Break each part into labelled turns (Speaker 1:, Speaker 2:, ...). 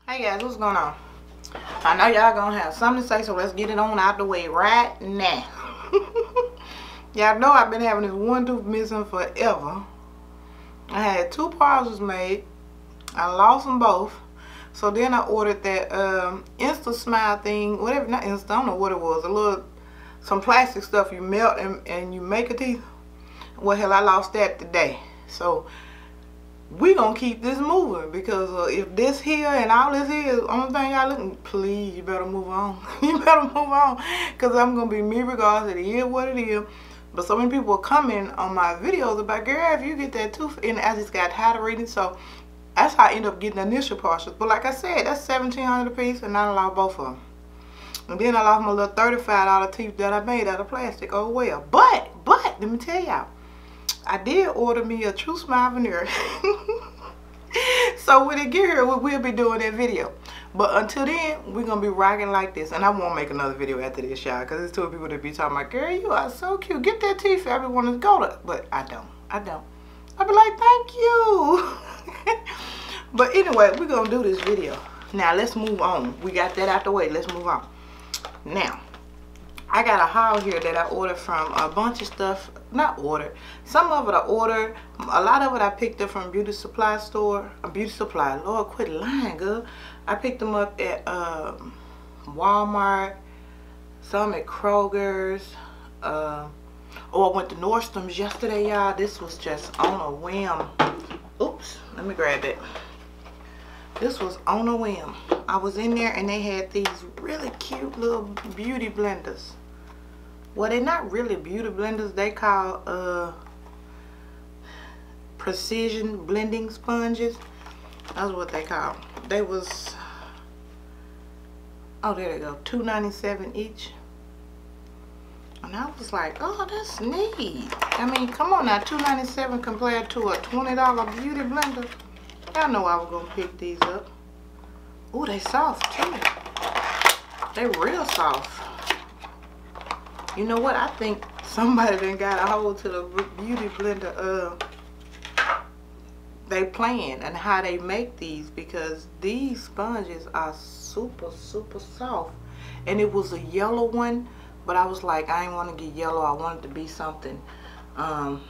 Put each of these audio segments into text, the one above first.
Speaker 1: Hey guys, what's going on? I know y'all gonna have something to say, so let's get it on out the way right now. Y'all know I've been having this one tooth missing forever. I had 2 pauses made. I lost them both. So then I ordered that Insta Smile thing, whatever, not Insta, I don't know what it was. Some plastic stuff you melt and you make a teeth. Well, hell, I lost that today. So we gonna keep this moving, because if this here and all this here is the only thing y'all looking, please, you better move on. You better move on, because I'm gonna be me regardless. It is what it is. But so many people are coming on my videos about, girl, if you get that tooth, and I just got tired of reading, so that's how I end up getting the initial partials. But like I said, that's $1,700 a piece, and I lost both of them. And then I lost my little $35 teeth that I made out of plastic. Oh well. But let me tell y'all, I did order me a True Smile veneer. So when it get here, we'll be doing that video. But until then, we're going to be rocking like this. And I won't make another video after this, y'all, because there's 2 people that be talking about, girl, you are so cute. Get that teeth everyone to go to. But I don't. I'll be like, thank you. But anyway, we're going to do this video. Now, let's move on. We got that out the way. Let's move on. Now, I got a haul here that I ordered from a bunch of stuff. Not ordered. Some of it I ordered. A lot of it I picked up from a beauty supply store. A beauty supply. Lord, quit lying, girl. I picked them up at Walmart. Some at Kroger's. I went to Nordstrom's yesterday, y'all. This was just on a whim. Oops. Let me grab it. This was on a whim. I was in there and they had these really cute little beauty blenders. Well, they're not really beauty blenders. They call precision blending sponges. That's what they call. They was, oh, there they go, $2.97 each. And I was like, oh, that's neat. I mean, come on now, $2.97 compared to a $20 beauty blender. I know I was gonna pick these up. Ooh, they soft too. They real soft. You know what? I think somebody done got a hold to the beauty blender they plan and how they make these, because these sponges are super soft. And it was a yellow one, but I was like, I didn't want to get yellow. I wanted to be something. The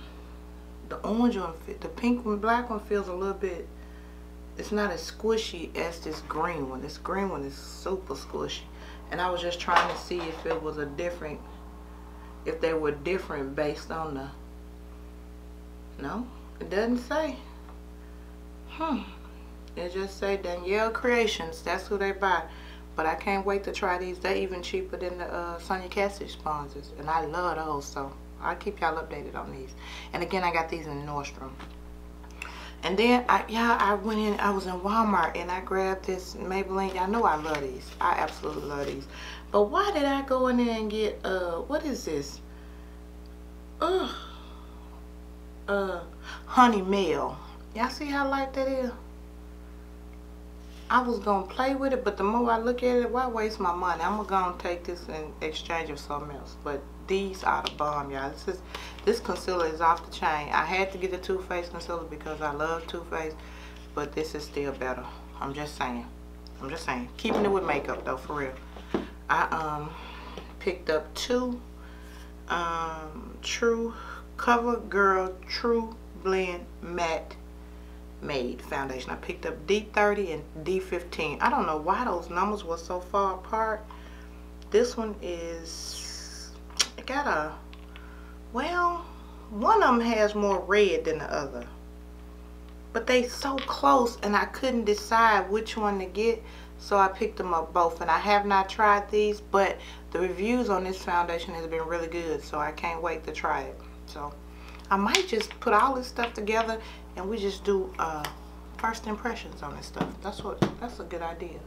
Speaker 1: orange one, the pink one, black one feels a little bit, it's not as squishy as this green one. This green one is super squishy. And I was just trying to see if it was a different, if they were different based on the, no, it doesn't say. It just say Danielle Creations. That's who they buy. But I can't wait to try these. They're even cheaper than the Sonia Cassidy sponsors. And I love those, so I'll keep y'all updated on these. And again, I got these in Nordstrom. And then, I went in, I was in Walmart and I grabbed this Maybelline. Y'all know I love these. I absolutely love these. But why did I go in there and get, what is this? Honey Mail. Y'all see how light that is? I was going to play with it, but the more I look at it, why waste my money? I'm going to take this in exchange of something else. But these are the bomb, y'all. This concealer is off the chain. I had to get the Too Faced concealer because I love Too Faced, but this is still better. I'm just saying. Keeping it with makeup, though, for real. I picked up 2 True CoverGirl True Blend Matte Made foundation. I picked up D30 and D15. I don't know why those numbers were so far apart. This one is, it got a, well, one of them has more red than the other, but they so close and I couldn't decide which one to get, so I picked them up both. And I have not tried these, but the reviews on this foundation has been really good, so I can't wait to try it. So I might just put all this stuff together and we just do first impressions on this stuff. That's a good idea.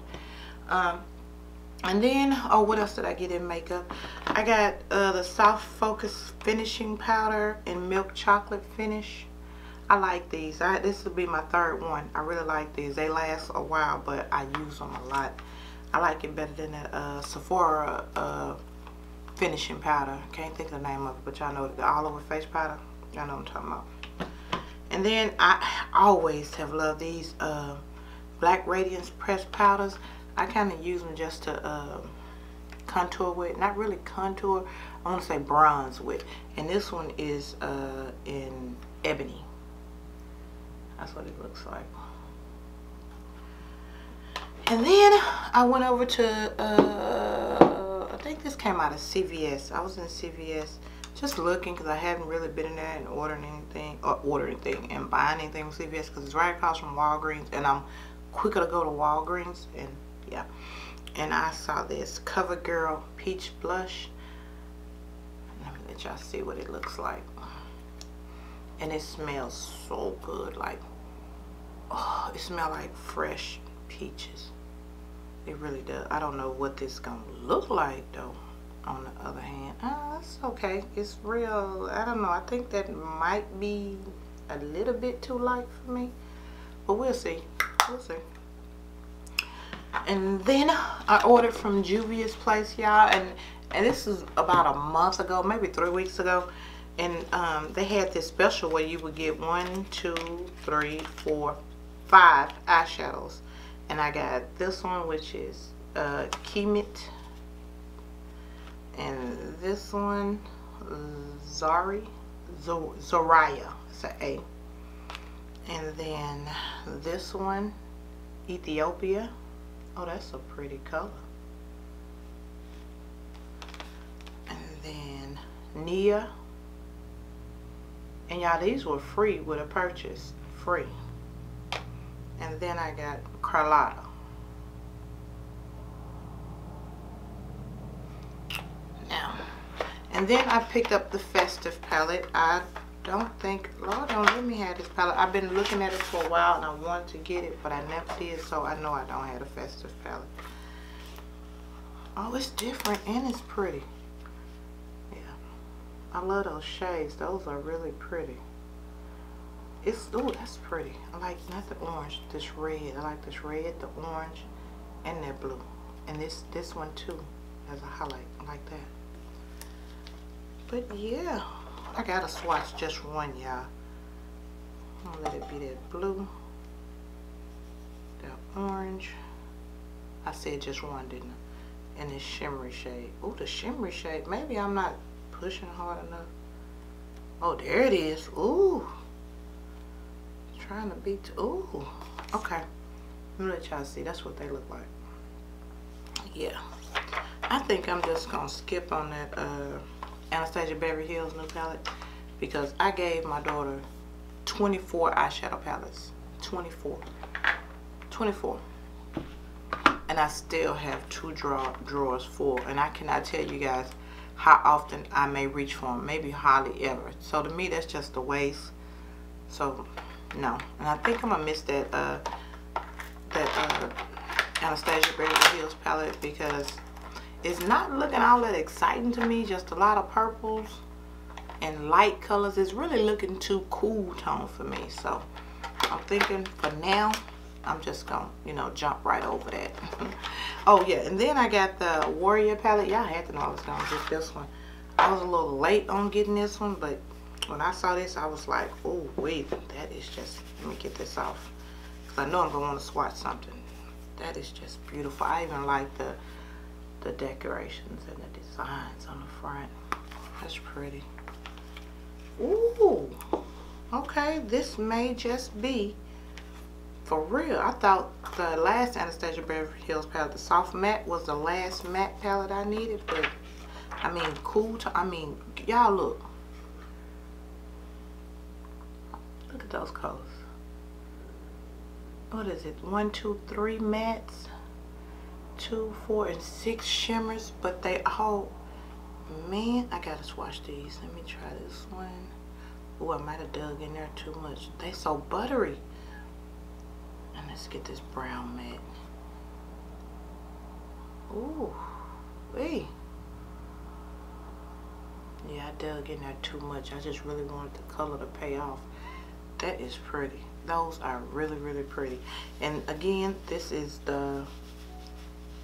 Speaker 1: And then, oh, what else did I get in makeup? I got the Soft Focus Finishing Powder in Milk Chocolate Finish. I like these. This will be my 3rd one. I really like these. They last a while, but I use them a lot. I like it better than the Sephora finishing powder. Can't think of the name of it, but y'all know the all over face powder. Y'all know what I'm talking about. And then I always have loved these Black Radiance pressed powders. I kind of use them just to contour with. Not really contour, I want to say bronze with. And this one is in ebony. That's what it looks like. And then I went over to I think this came out of CVS. I was in CVS just looking because I haven't really been in there and ordering anything and buying anything from CVS because it's right across from Walgreens, and I'm quicker to go to Walgreens. And yeah, and I saw this CoverGirl Peach Blush. Let me let y'all see what it looks like. And it smells so good. Like, oh, it smells like fresh peaches. It really does. I don't know what this is gonna look like though. On the other hand, it's okay. It's real. I don't know. I think that might be a little bit too light for me, but we'll see. We'll see. And then I ordered from Juvia's Place, y'all, and this is about a month ago, maybe 3 weeks ago, and they had this special where you would get 1, 2, 3, 4, 5 eyeshadows, and I got this one, which is Cometh. And this one, Zoraya, it's an A. And then this one, Ethiopia. Oh, that's a pretty color. And then Nia. And y'all, these were free with a purchase, free. And then I got Carlotta. And then I picked up the Festive palette. I don't think, Lord don't let me have this palette. I've been looking at it for a while and I wanted to get it, but I never did, so I know I don't have a Festive palette. Oh, it's different and it's pretty. Yeah, I love those shades. Those are really pretty. It's, oh, that's pretty. I like, not the orange, this red. I like this red, the orange, and that blue. And this one too has a highlight. I like that. But yeah, I gotta swatch just one, y'all. I'm gonna let it be that blue, that orange. I said just one, didn't I? And this shimmery shade. Oh, the shimmery shade. Maybe I'm not pushing hard enough. Oh, there it is. Ooh. Trying to beat. Ooh. Okay. Let me let y'all see. That's what they look like. Yeah. I think I'm just gonna skip on that Anastasia Beverly Hills new palette because I gave my daughter 24 eyeshadow palettes. 24. And I still have 2 drawers full, and I cannot tell you guys how often I may reach for them. Maybe hardly ever. So to me, that's just a waste. So no. And I think I'm gonna miss that Anastasia Beverly Hills palette because it's not looking all that exciting to me. Just a lot of purples and light colors. It's really looking too cool tone for me. So I'm thinking for now, I'm just gonna, you know, jump right over that. Oh yeah, and then I got the Warrior palette. Y'all had to know I was gonna get this one. I was a little late on getting this one, but when I saw this, I was like, oh wait, that is just, let me get this off. Because I know I'm gonna want to swatch something. That is just beautiful. I even like the decorations and the designs on the front. That's pretty. Ooh, okay, this may just be for real. I thought the last Anastasia Beverly Hills palette, the soft matte, was the last matte palette I needed, but I mean cool to, I mean, y'all look at those colors. What is it? 1, 2, 3 mattes, 2, 4, and 6 shimmers, but they all, man, I gotta swatch these. Let me try this one. Oh, I might have dug in there too much. They so buttery. And let's get this brown matte. Ooh, hey. Yeah, I dug in there too much. I just really wanted the color to pay off. That is pretty. Those are really, really pretty. And again, this is the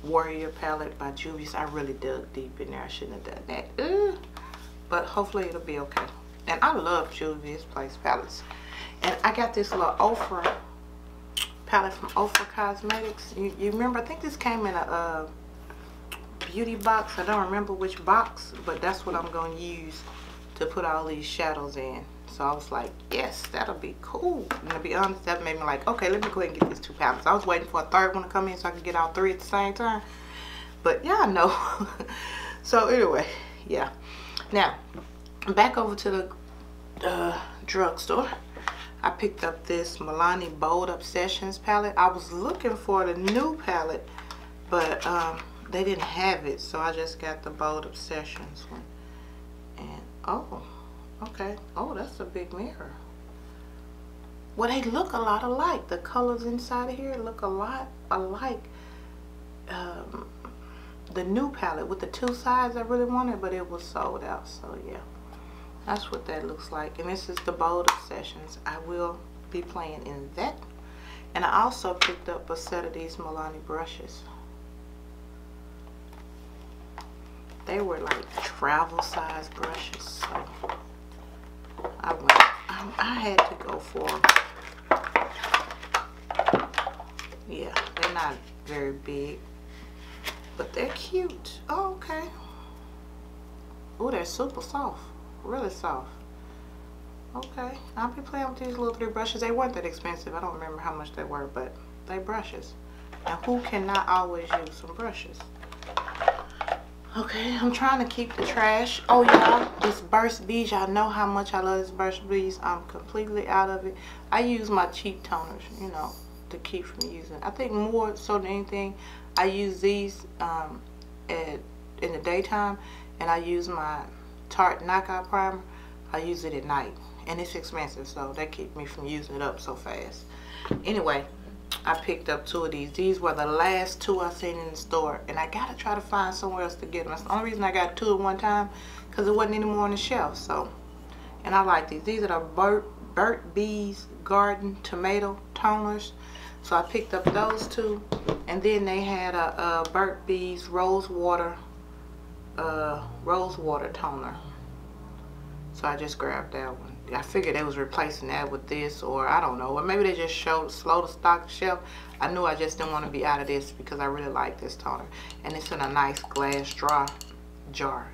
Speaker 1: Warrior palette by Juvia's. I really dug deep in there. I shouldn't have done that. But hopefully it'll be okay. And I love Juvia's Place palettes. And I got this little Ofra palette palette from Ofra Cosmetics. You remember, I think this came in a beauty box. I don't remember which box, but that's what I'm going to use to put all these shadows in. So I was like, yes, that'll be cool. And to be honest, that made me like, okay, let me go ahead and get these 2 palettes. I was waiting for a third one to come in so I could get all 3 at the same time. But yeah, I know. So anyway, yeah. Now, back over to the drugstore. I picked up this Milani Bold Obsessions palette. I was looking for the new palette, but they didn't have it, so I just got the Bold Obsessions one. And oh, okay. Oh, that's a big mirror. Well, they look a lot alike. The colors inside of here look a lot alike the new palette with the 2 sides I really wanted, but it was sold out. So yeah, that's what that looks like. And this is the Bold Obsessions. I will be playing in that. And I also picked up a set of these Milani brushes. They were like travel size brushes, so I had to go for them. Yeah, they're not very big, but they're cute. Oh, okay. Oh, they're super soft. Really soft. Okay, I'll be playing with these little 3 brushes. They weren't that expensive. I don't remember how much they were, but they brushes. And who cannot always use some brushes? Okay, I'm trying to keep the trash. Oh y'all, this Burst Bees, y'all know how much I love this Burst Bees. I'm completely out of it. I use my cheap toners, you know, to keep from using. I think more so than anything, I use these in the daytime, and I use my Tarte Knockout Primer. I use it at night, and it's expensive, so that keeps me from using it up so fast. Anyway, I picked up 2 of these. These were the last 2 I seen in the store, and I gotta try to find somewhere else to get them. That's the only reason I got 2 at one time, because there wasn't any more on the shelf. So, and I like these. These are the Burt's Bees Garden Tomato Toners. So I picked up those 2, and then they had a Burt's Bees Rose Water toner. So I just grabbed that one. I figured they was replacing that with this, or I don't know, or maybe they just slow to stock the shelf. I knew I just didn't want to be out of this because I really like this toner, and it's in a nice glass jar.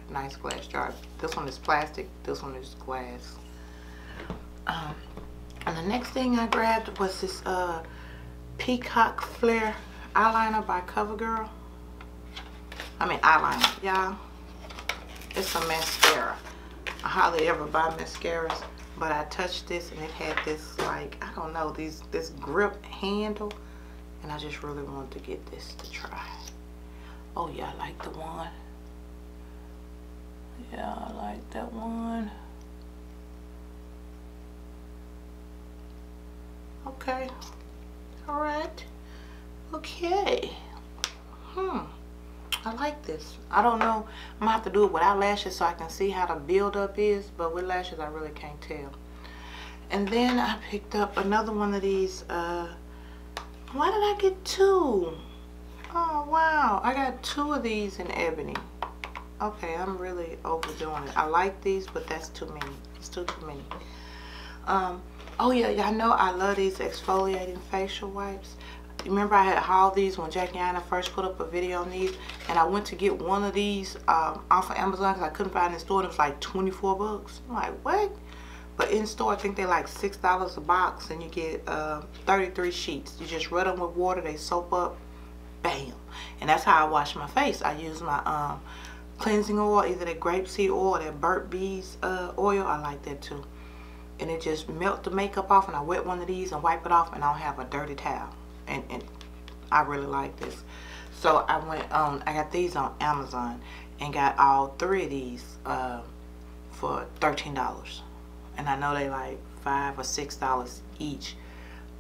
Speaker 1: Nice glass jar. This one is plastic. This one is glass. And the next thing I grabbed was this Peacock Flare eyeliner by CoverGirl. I mean eyeliner, y'all. It's a mascara. I hardly ever buy mascaras, but I touched this and it had this, like, I don't know, this grip handle, and I just really wanted to get this to try. Oh yeah, I like the one. Yeah, I like that one. Okay. Alright. Okay. I like this. I don't know. I'm gonna have to do it without lashes so I can see how the build up is, but with lashes I really can't tell. And then I picked up another one of these. Why did I get 2? Oh wow, I got 2 of these in ebony. Okay, I'm really overdoing it. I like these, but that's too many. It's too many. Oh yeah, y'all know I love these exfoliating facial wipes. Remember I had hauled these when Jackie and I first put up a video on these, and I went to get one of these off of Amazon because I couldn't find it in store, and it was like 24 bucks. I'm like, what? But in store I think they're like $6 a box, and you get 33 sheets. You just rub them with water, they soap up, bam. And that's how I wash my face. I use my cleansing oil, either that grapeseed oil or that Burt's Bees oil. I like that too. And it just melts the makeup off, and I wet one of these and wipe it off, and I don't have a dirty towel. And I really like this. So I went on, I got these on Amazon and got all 3 of these for $13. And I know they like $5 or $6 each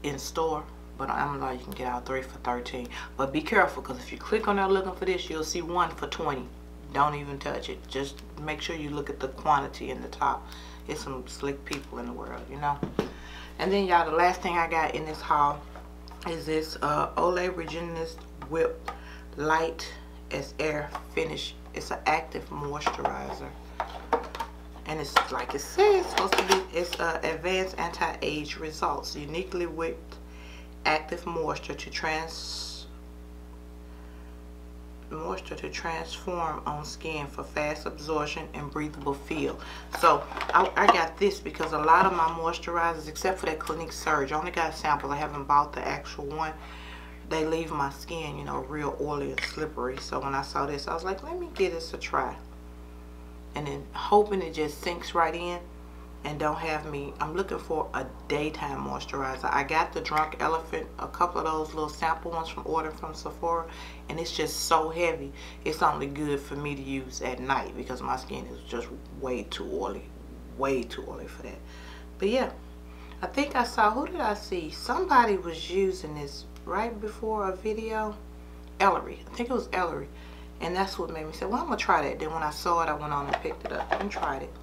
Speaker 1: in store, but on Amazon you can get all 3 for $13. But be careful, because if you click on there looking for this, you'll see one for $20. Don't even touch it. Just make sure you look at the quantity in the top. It's some slick people in the world, you know. And then y'all, the last thing I got in this haul is this Olay Regenist Whip Light as Air Finish. It's an active moisturizer, and it's like it says, it's supposed to be, it's advanced anti-age results, uniquely whipped active moisture to transform on skin for fast absorption and breathable feel. So I got this because a lot of my moisturizers, except for that Clinique Surge, I only got a sample. I haven't bought the actual one. They leave my skin, you know, real oily and slippery. So when I saw this, I was like, let me give this a try. And then hoping it just sinks right in and don't have me. I'm looking for a daytime moisturizer. I got the Drunk Elephant, a couple of those little sample ones from ordering from Sephora, and it's just so heavy. It's only good for me to use at night because my skin is just way too oily for that. But yeah, I think I saw, who did I see? Somebody was using this right before a video. Ellery, I think it was Ellery, and that's what made me say, well, I'm gonna try that. Then when I saw it, I went on and picked it up and tried it.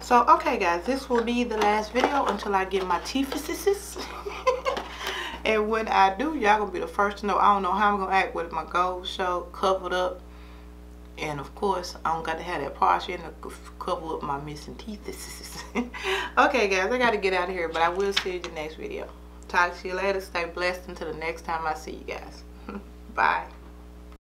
Speaker 1: So okay guys, this will be the last video until I get my teeth. And when I do, y'all gonna be the first to know. I don't know how I'm gonna act with my gold show covered up, and of course I don't got to have that partial to cover up my missing teeth. Okay guys, I gotta get out of here, but I will see you in the next video. Talk to you later. Stay blessed until the next time I see you guys. Bye.